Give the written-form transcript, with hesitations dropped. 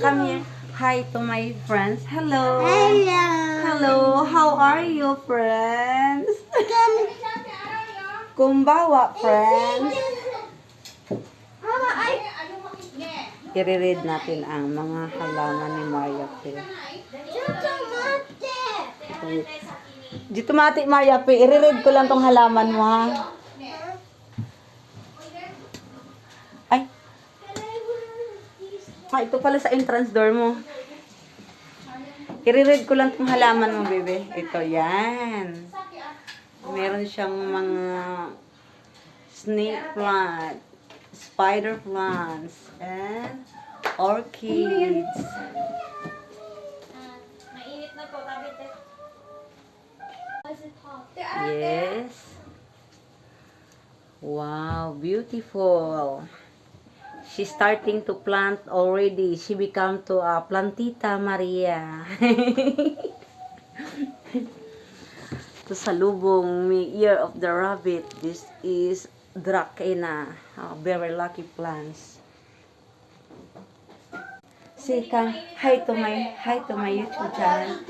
come here. Hi to my friends. Hello. Hello. Hello. How are you, friends? Kumbawa, friends. Mama, I-read natin ang mga halaman ni Maria P. Dito mati, Maria P. I-read ko lang tong halaman mo, ha? Ay. Ito pala sa entrance door mo. I-read ko lang tong halaman mo, bebe. Ito, yan. Meron siyang mga snake plant, spider plants, and orchids. mainit na to, tabit eh. Yes. Wow, beautiful. She's starting to plant already. She become to a plantita Maria. To salubong may ear of the rabbit. This is Dracena. Very lucky plants. Say, come, hi to my YouTube channel.